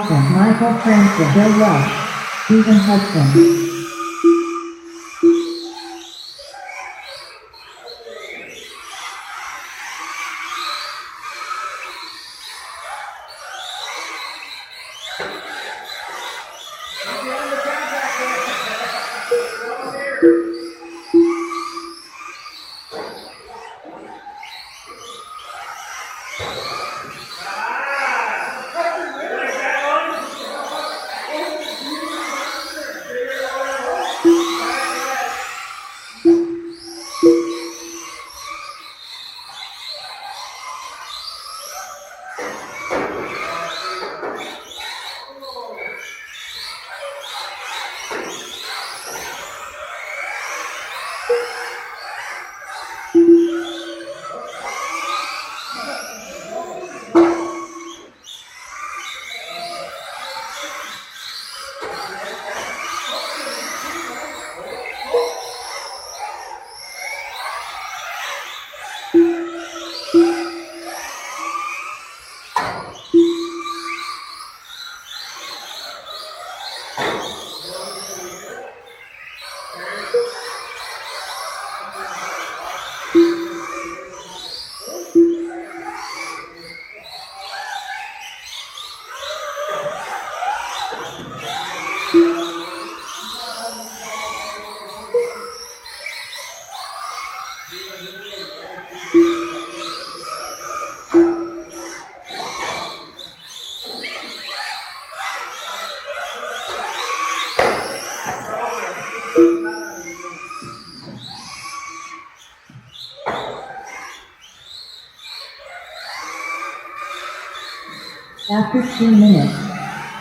Robson, Michael Francis, Joe Welsh, Stephen Hudson. After 2 minutes,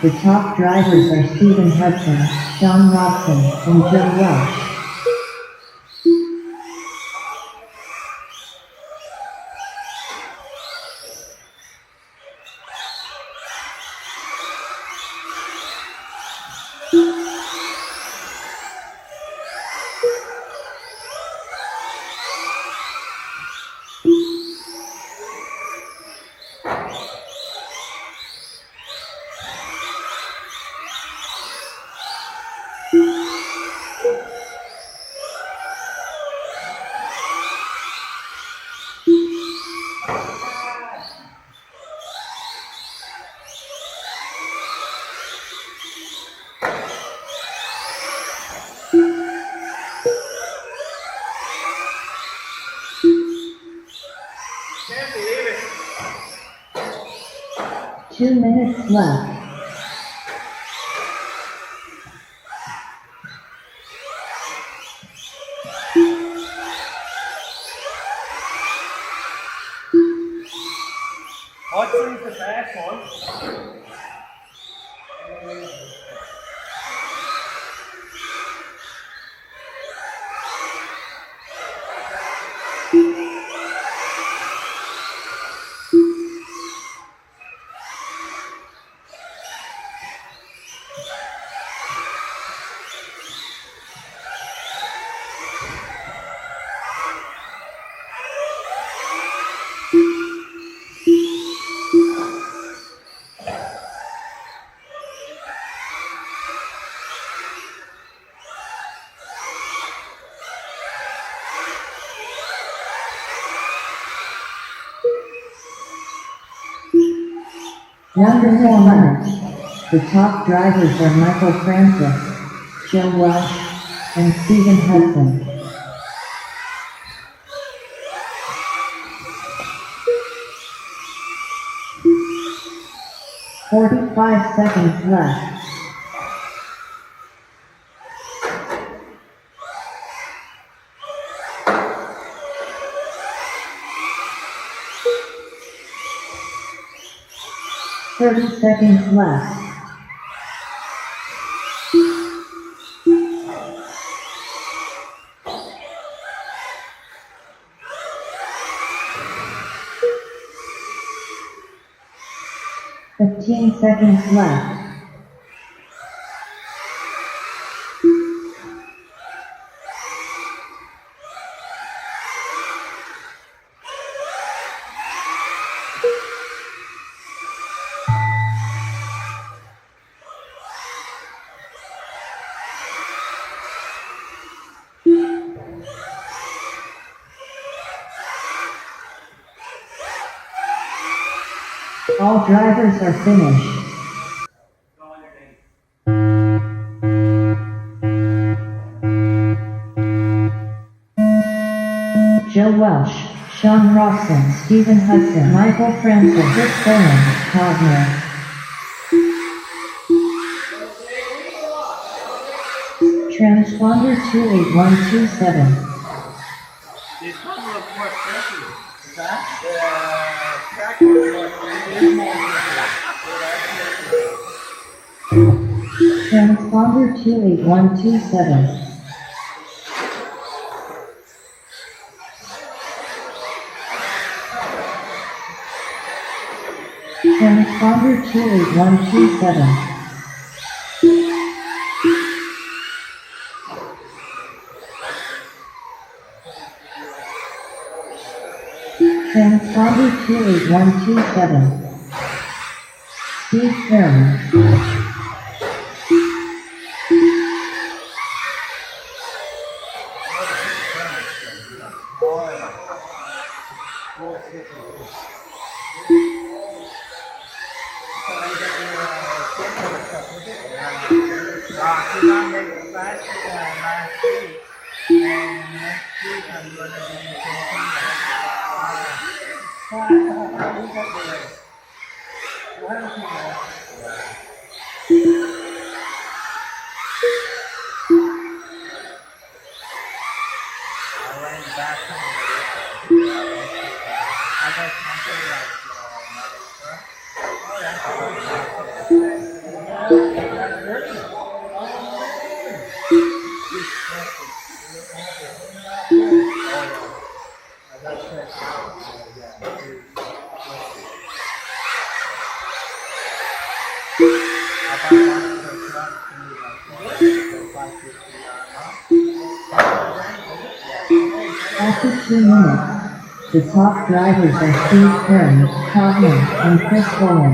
the top drivers are Stephen Hudson, John Robson, and Joe Welsh. Can't believe it. 2 minutes left. Hudson's the fast one. Number 4 minutes. The top drivers are Michael Francis, Joe Welsh, and Stephen Hudson. 45 seconds left. Thirty seconds left. Fifteen seconds left. All drivers are finished. Joe Welsh, Sean Robson, Stephen Hudson, Michael Francis, Rick Bowen, Todd Moore. Transponder 28127. This one was more expensive. That? The track was more expensive. Transponder 28127. Transponder 28127. Transponder 28127. Steve Kern. After 2 minutes, the top drivers are Steve Kern, Todd Moore, and Chris Bowen.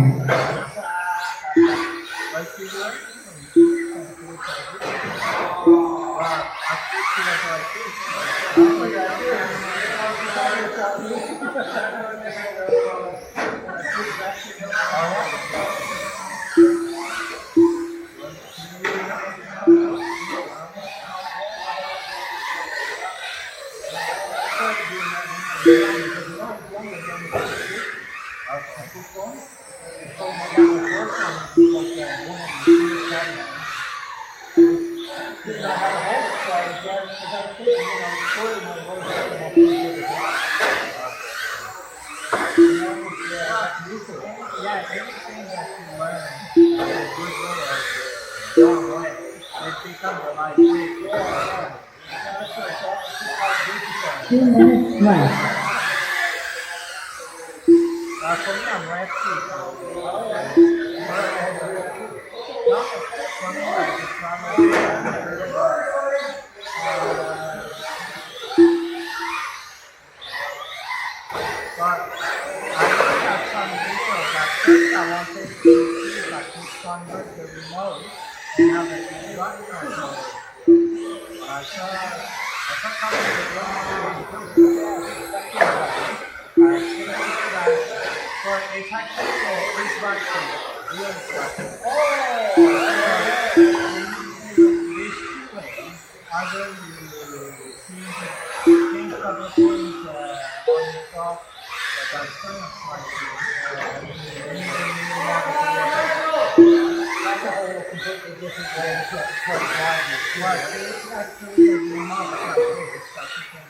Two minutes left.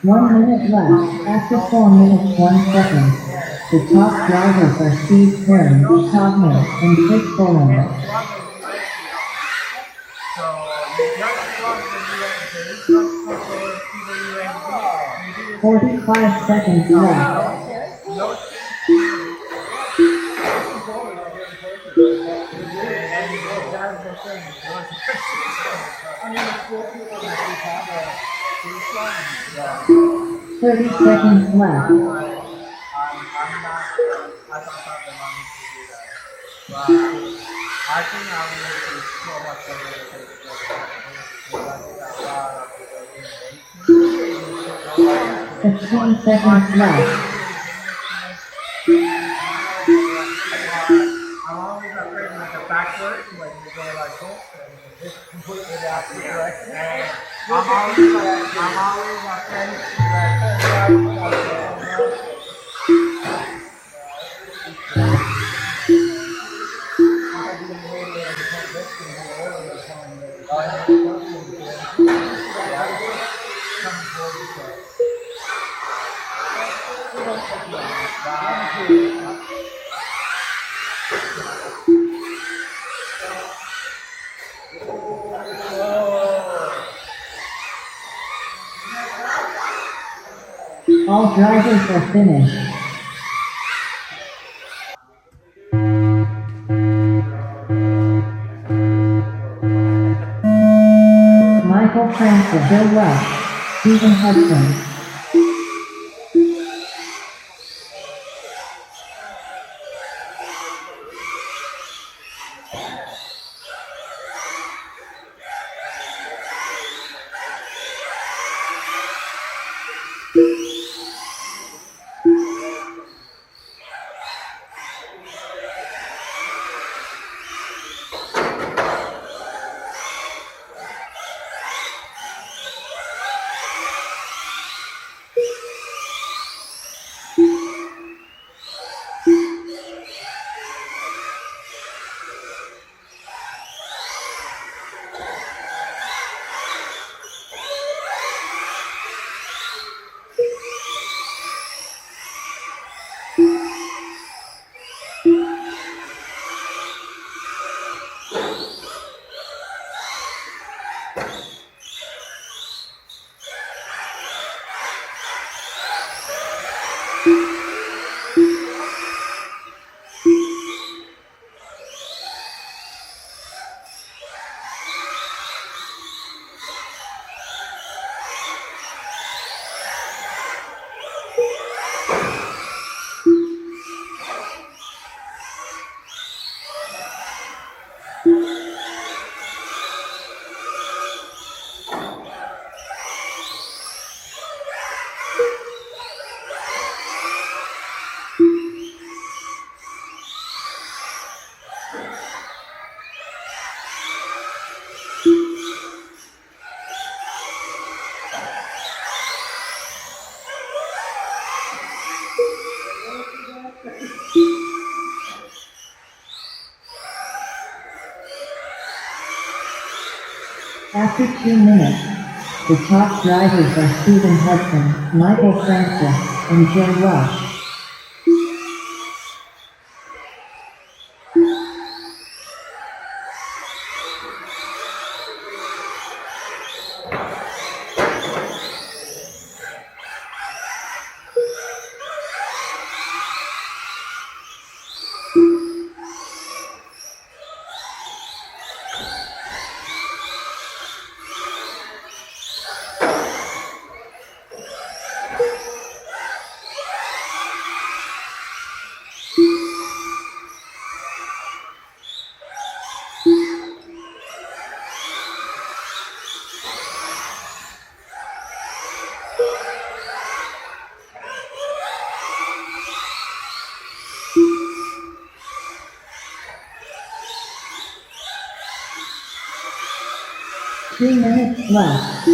One minute left. After 4 minutes, 1 second. The top drivers are Steve Kern, Todd Moore, and Chris Bowen. 45 seconds left. Thirty seconds left. I think I will so much better. 15 seconds left. I'm always afraid like a backward when you go like this and this completely the opposite direction. And I'm always afraid to like turn right. All drivers are finished. Michael Francis, Joe Rush, Stephen Hudson. After 2 minutes, the top drivers are Stephen Hudson, Michael Francis, and Joe Rush. Three minutes left.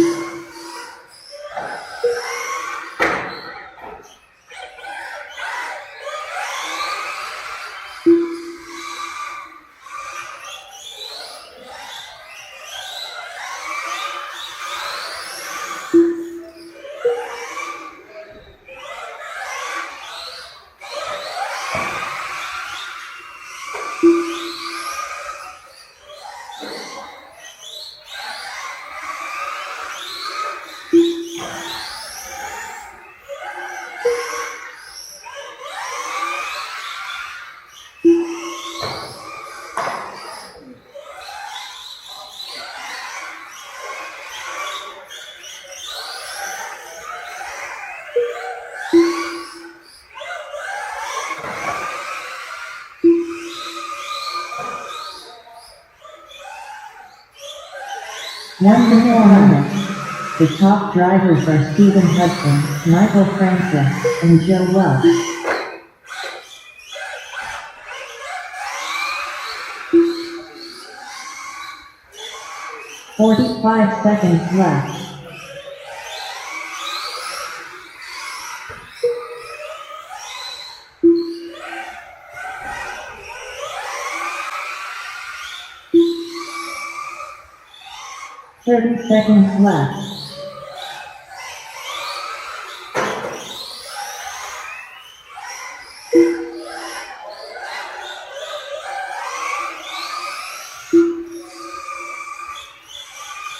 One minute. The top drivers are Stephen Hudson, Michael Francis, and Joe Rush. 45 seconds left. 30 seconds left.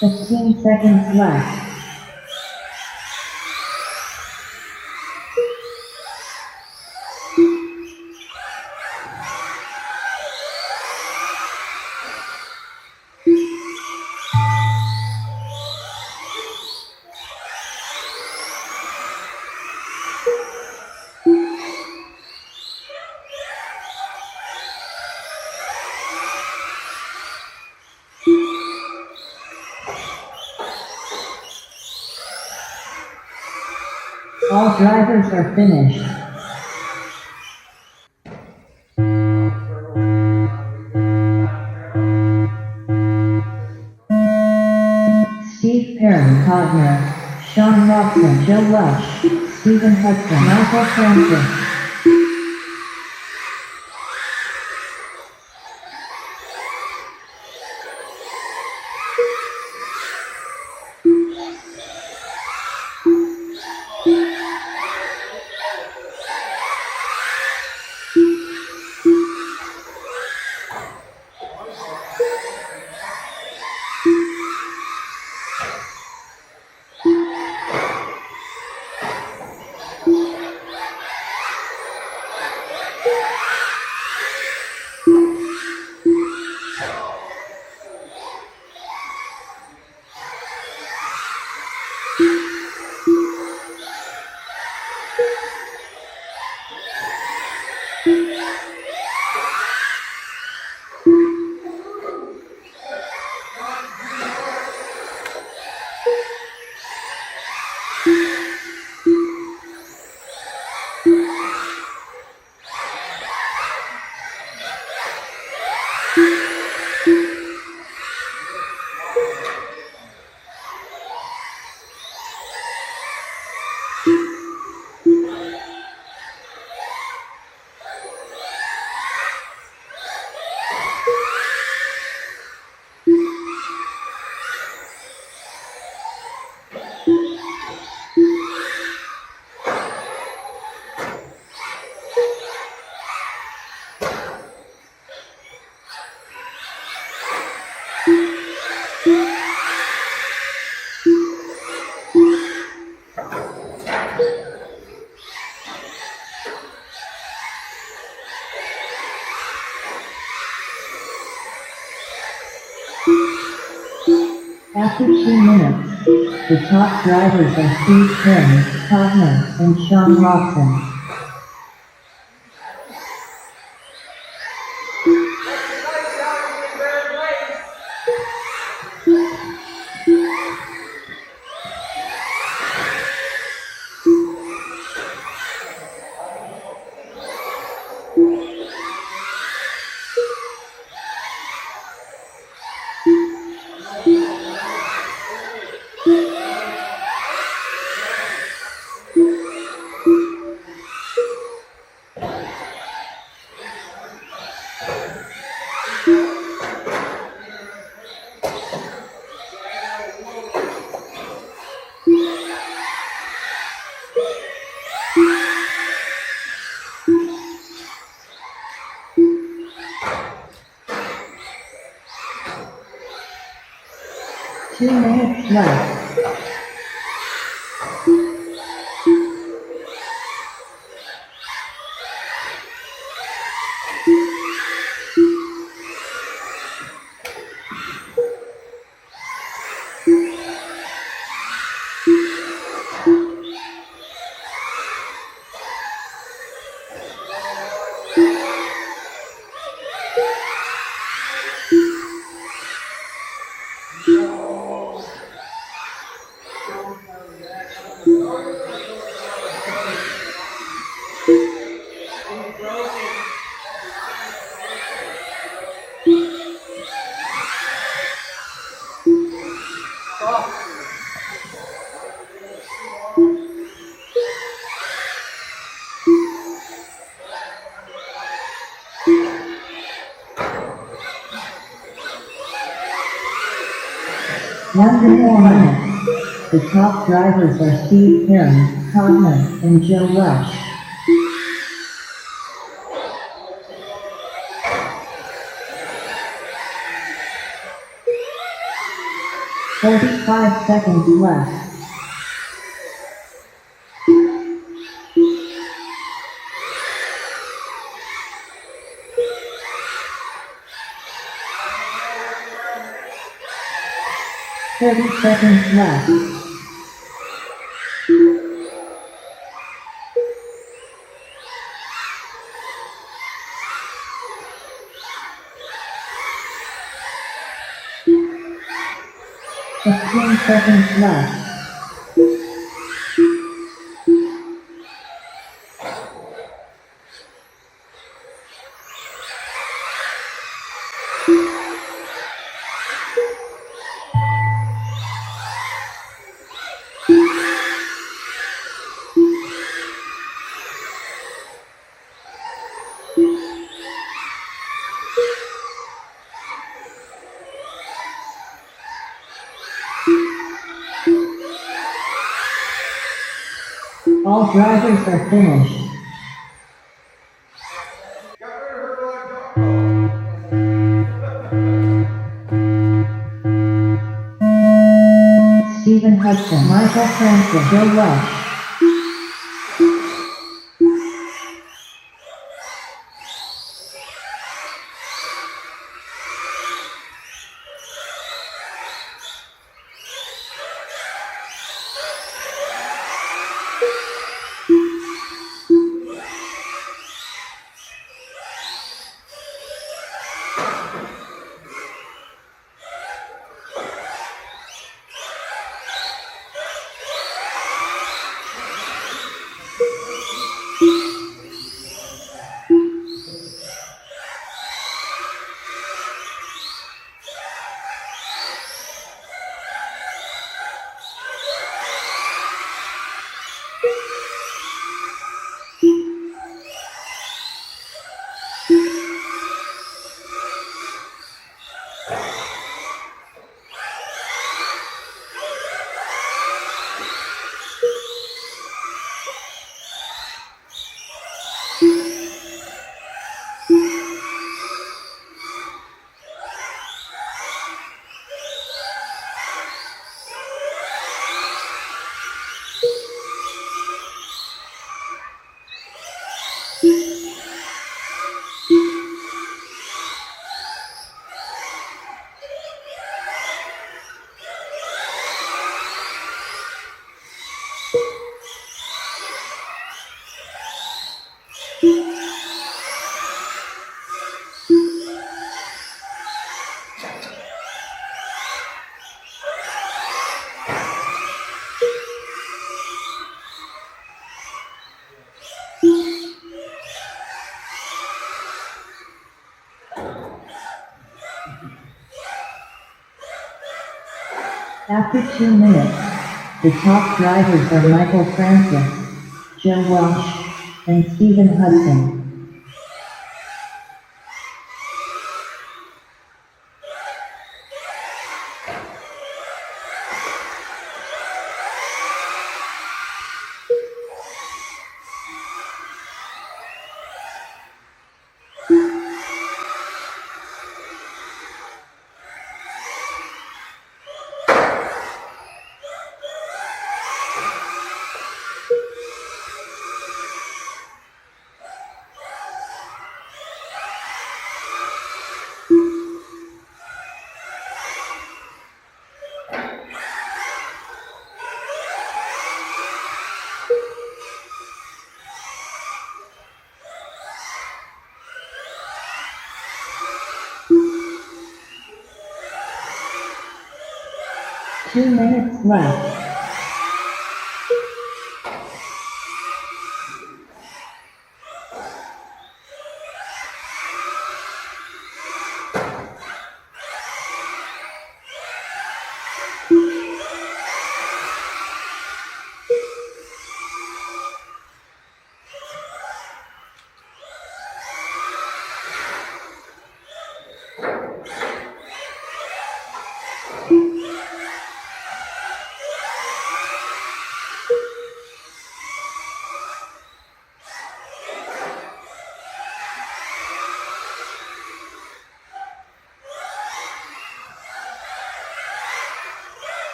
15 seconds left. 'All drivers are finished. Steve Perry, Codner, Sean Roxon, Joe Lush, Stephen Hudson, Michael Francis. After 2 minutes, the top drivers are Steve Perry, Codner, and Sean Roxon. Two minutes left. 1 to 4 minutes. The top drivers are Steve Perrin, Todd Hunt, and Joe Welsh. 45 seconds left. Thirty seconds left. Fifteen seconds left. All drivers are finished. Stephen Hudson, Michael Francis, Joe Welsh. After 2 minutes, the top drivers are Michael Francis, Joe Welsh, and Stephen Hudson. Two minutes left.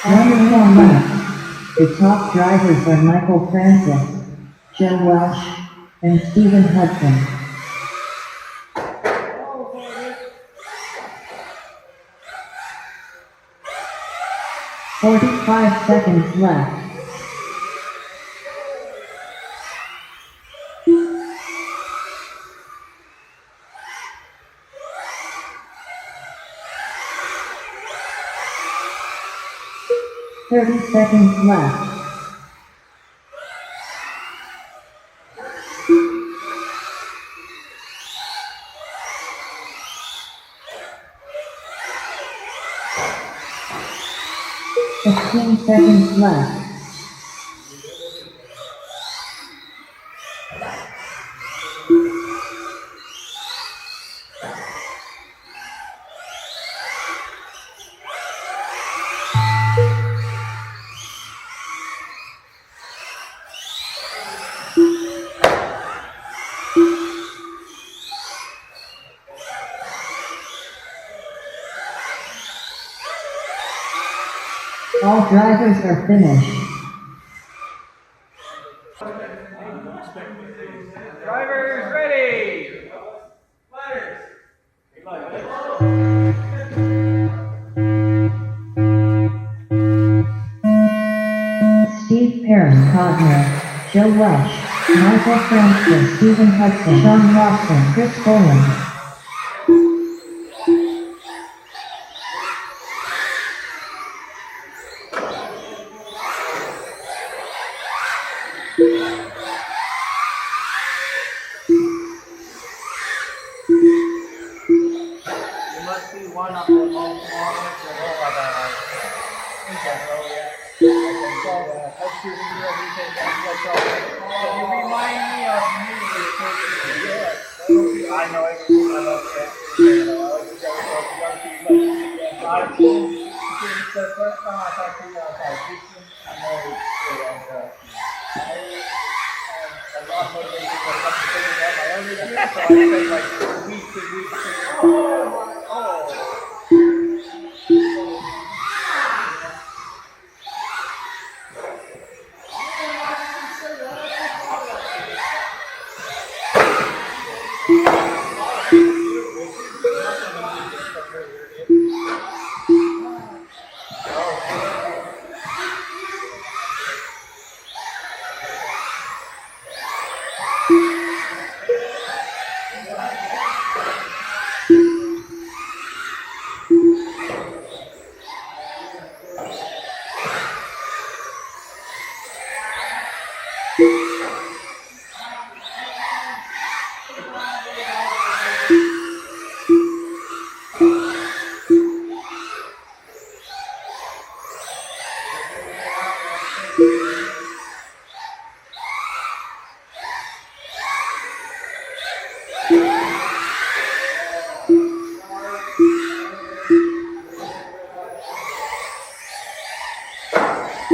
Running on left, the top drivers are Michael Francis, Joe Welsh, and Stephen Hudson. 45 seconds left. Thirty seconds left. Fifteen seconds left. All drivers are finished. Drivers ready. Steve Perrin, Cogner, Joe Welsh, Michael Francis, Stephen Hudson, Sean Watson, Chris Boland. You must be one of the most honest and all of that. In general, yeah. Let's do everything that's up. Can you remind me of me? Yeah. I know everything about that. It's the first time I talked to you about teaching. I know it's a lot more than I have to figure out my own experience, so I spend like weeks and weeks figuring out. Oh.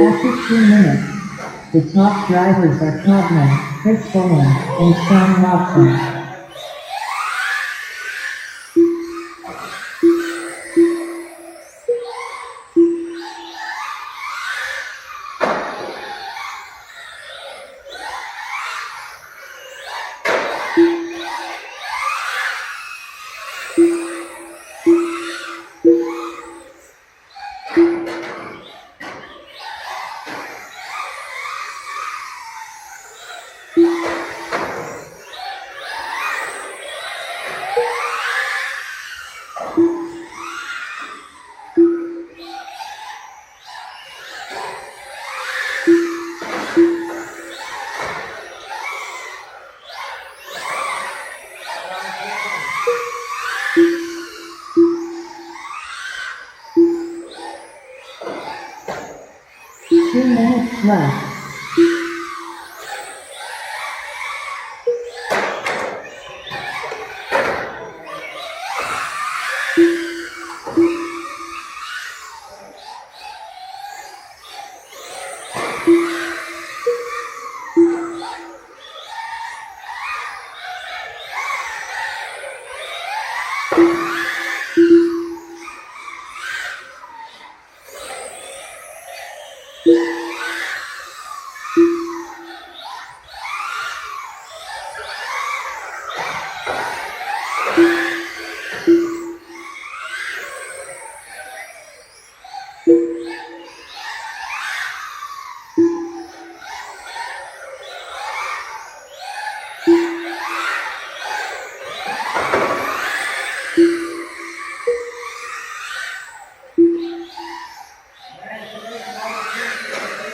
After 2 minutes, the top drivers are Cogner, Chris Boland, and Sean Watson. Two minutes left.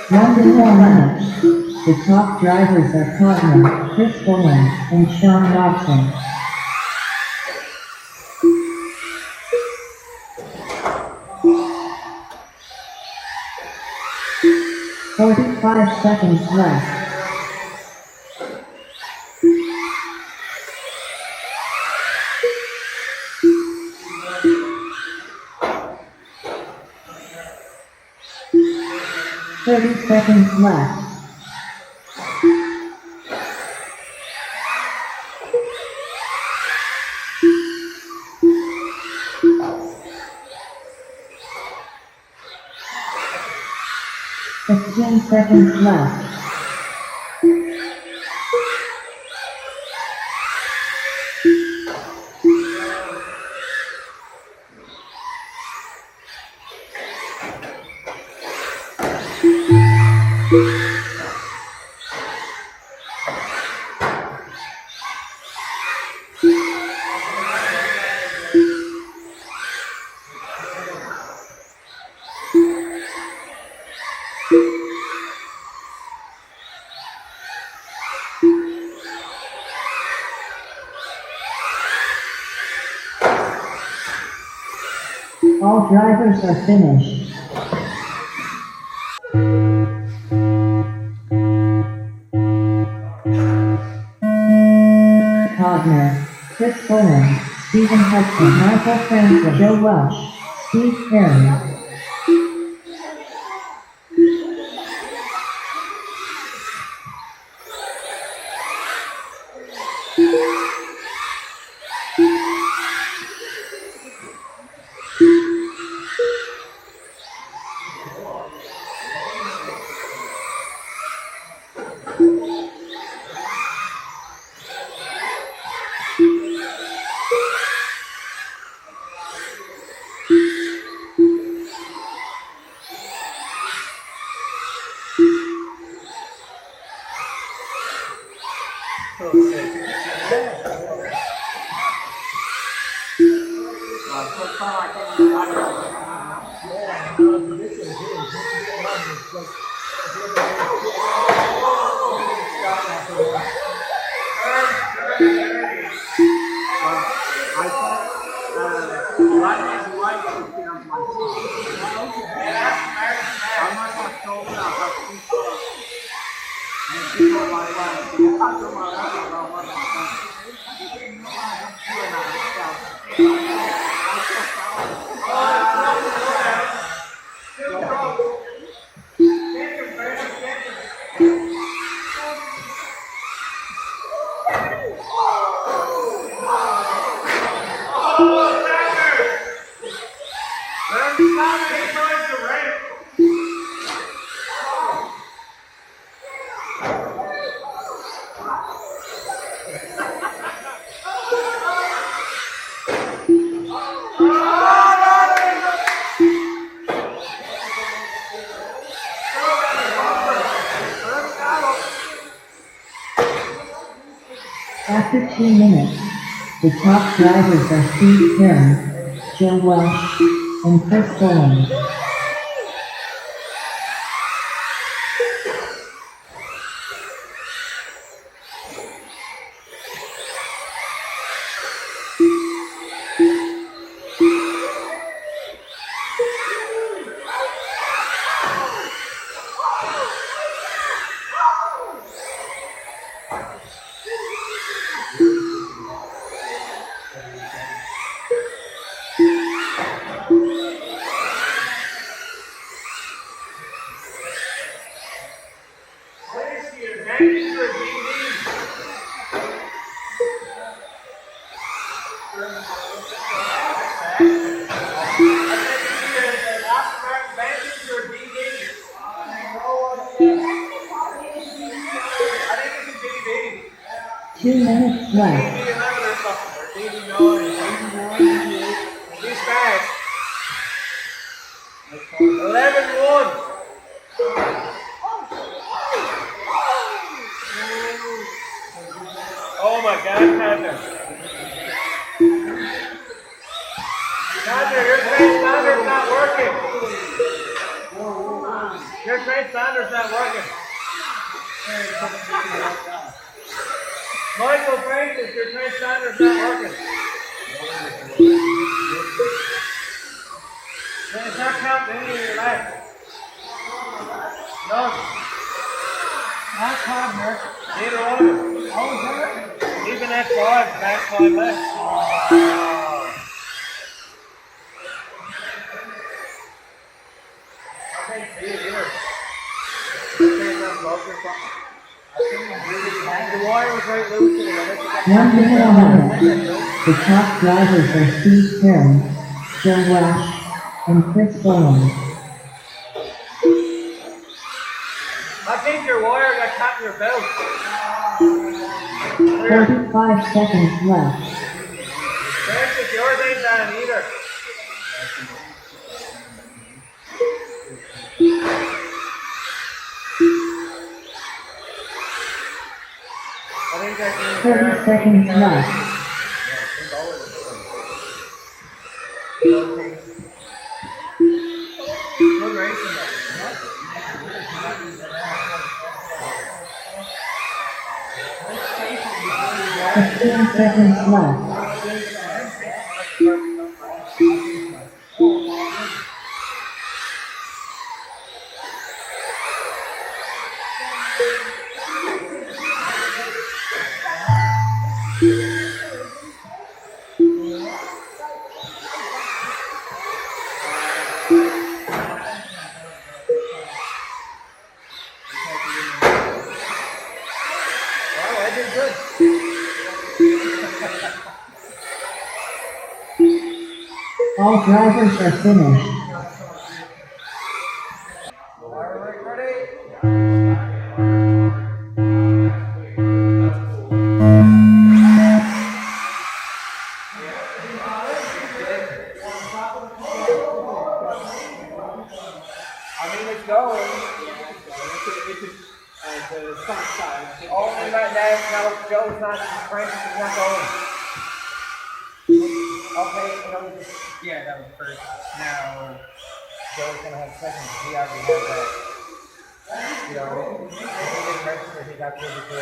London 4 minutes. The top drivers are Cosmo, Chris Bowen, and Sean Watson. 45 seconds left. 30 seconds left. 15 seconds left. 'All drivers are finished. Cosner, Chris Bowen, Stephen Hudson, Michael Franklin, Joe Welsh, Steve Perry. After 2 minutes, the top drivers are Steve Perry, Joe Welsh, and Chris Bowen. Two minutes left. He's fast. 11-1. Oh my God, Tanner. Tanner, your face number's not working. Your train Sanders not working. Michael Francis, your train Sanders not working. It's not counting any of your life. No. Not Codner. Neither one of them. Oh, is that right? Even at 5, last 5 left. I can't see it either. The wire was right loose. 1 minute ahead. The top drivers are Steve Perry, Joe Welsh, and Chris Bowen. I think your wire got caught in your belt. 45 seconds left. Francis, yours ain't done either. I think that's 30 seconds left. Good racing. 15 seconds left. Well, I did good. All drivers are finished. Alright, ready? I mean, it's going. The front side. Only right now, Joe's not, Francis is not going. Okay, Yeah, that was first. Now, Joe's gonna have second. He already had that. You know, he did register, he got physical.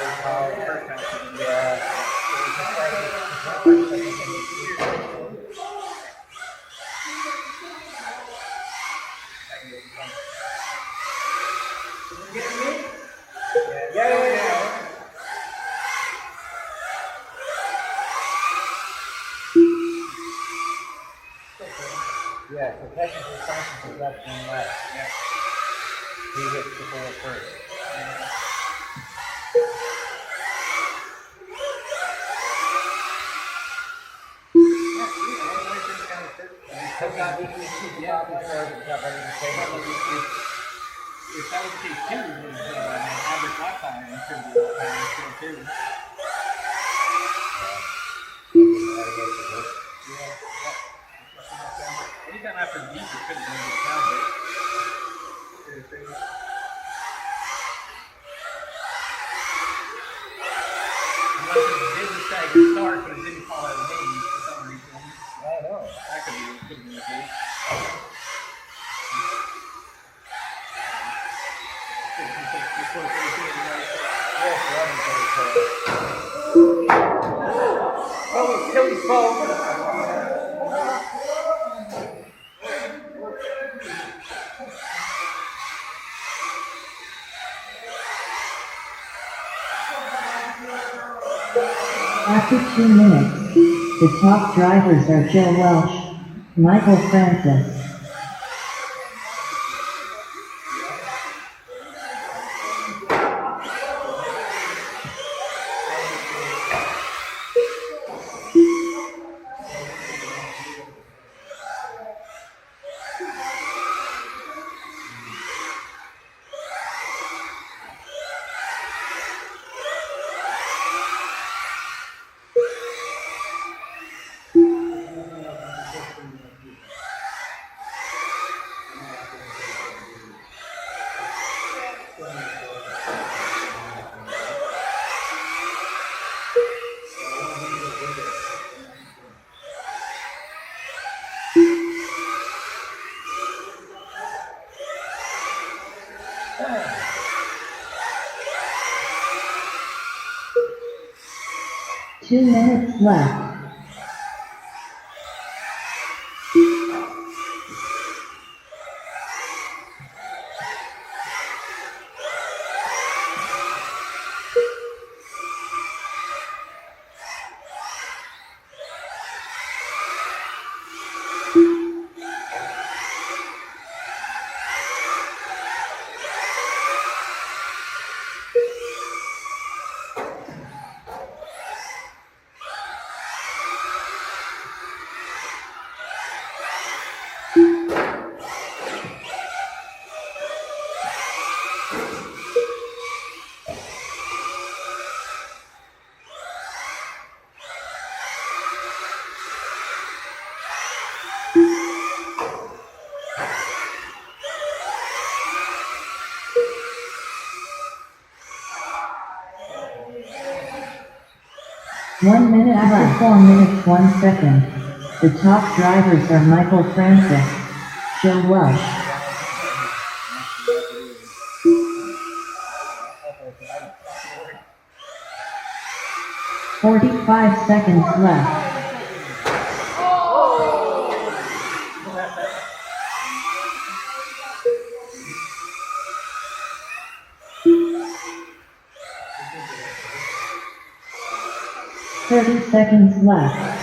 first time. Yeah. Yeah. Yeah, so technically Francis is left one left. Yeah. He hits the ball first. If that was the case too, was Albert last time, it could be too. Anytime after the beat, it could have been a down unless it did the staggered start, but it didn't call out names for some reason. I know. That could have been the case. Oh, Tilly's phone. After 2 minutes, the top drivers are Joe Welsh, Michael Francis, 2 minutes left. One minute left. 4 minutes, 1 second. The top drivers are Michael Francis, Joe Welsh. 45 seconds left. Seconds left.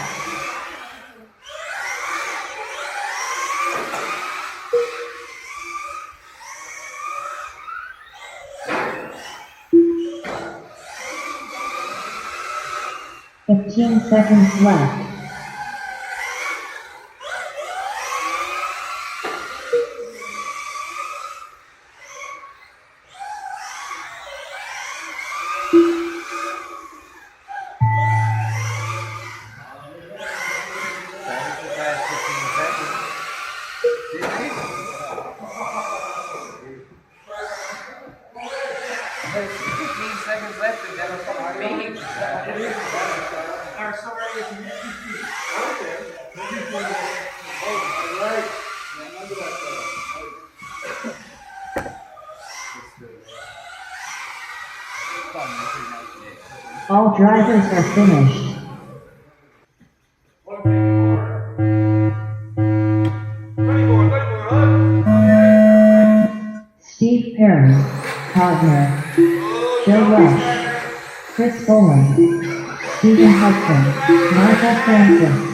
Seconds left. Seconds left and then it's meeting. Our story is All drivers are finished. Steve Perry, Cogner, Joe Welsh, Chris Boland, Stephen Hudson, Michael Francis.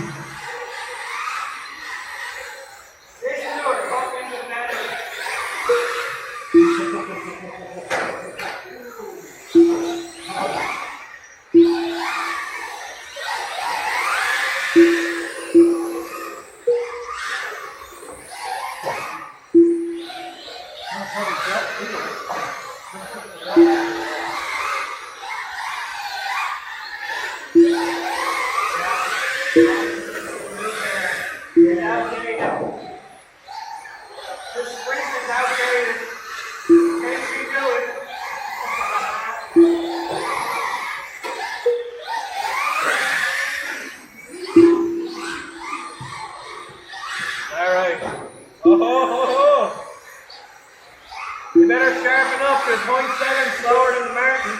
You better sharpen up, there's 0.7 slower than the Martin.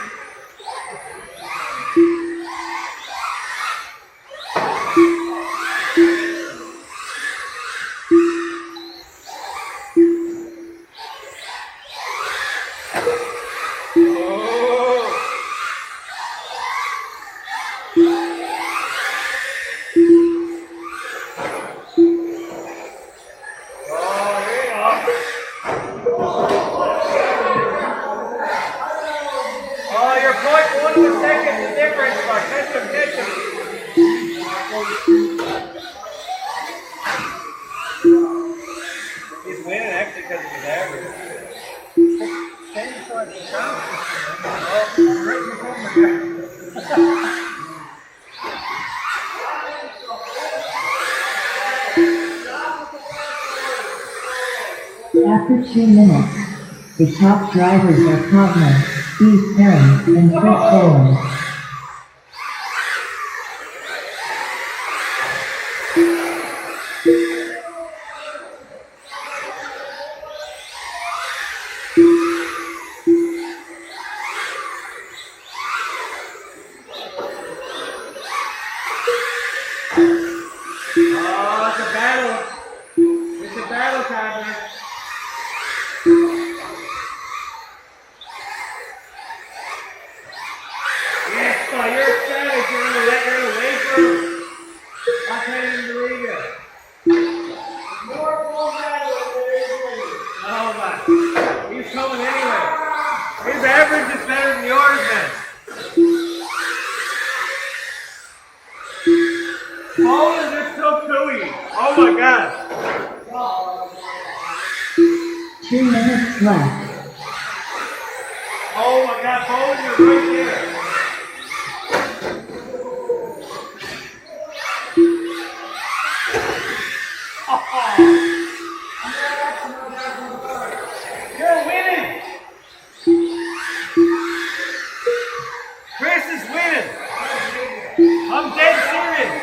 He's winning actually because of his average. After 2 minutes, the top drivers are Cogner, Steve Perry, and Chris Boland. bowlers are so gooey. Oh my god. 2 minutes left. Oh my god, bowlers are right there. You're winning. Chris is winning. I'm dead serious.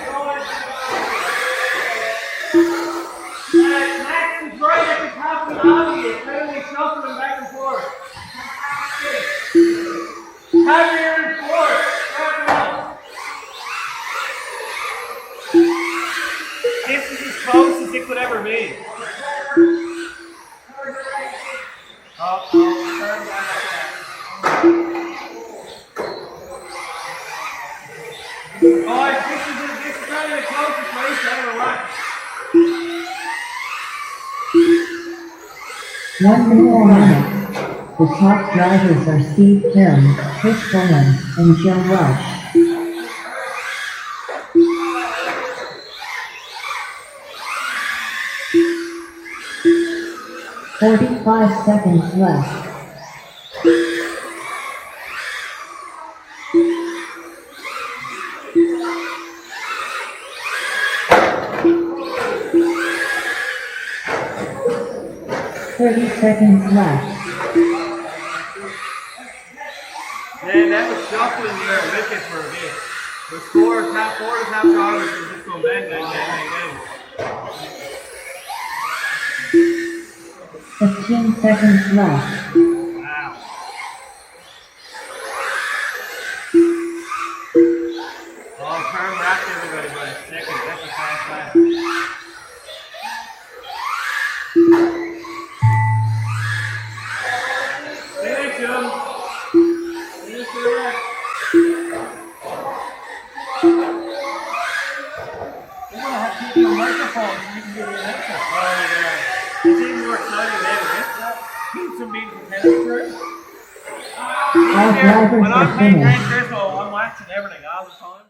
Max is right at the top of the audience, literally shuffling back and forth. Have your report. This is as close as it could ever be. Oh, turn back. Oh, this is kind of the closest place I ever watched. 1 more minute. The top drivers are Steve Kim, Chris Bowen, and Joe Rush. 45 seconds left. Seconds left. Man, that was shuffling your wicket for a bit. The four top drivers were just going bang, bang, bang, bang, bang. 15 seconds left. Wow. Oh, turn wrapped everybody by a second. That's a fast lap. Finish him. Finish the rack. We're going to have to keep your microphone so you can get your answer. Oh, yeah. It's even more exciting than ever. Keep some being competitive. All drivers When I'm are playing Grand finished. Crystal, I'm watching everything all the time.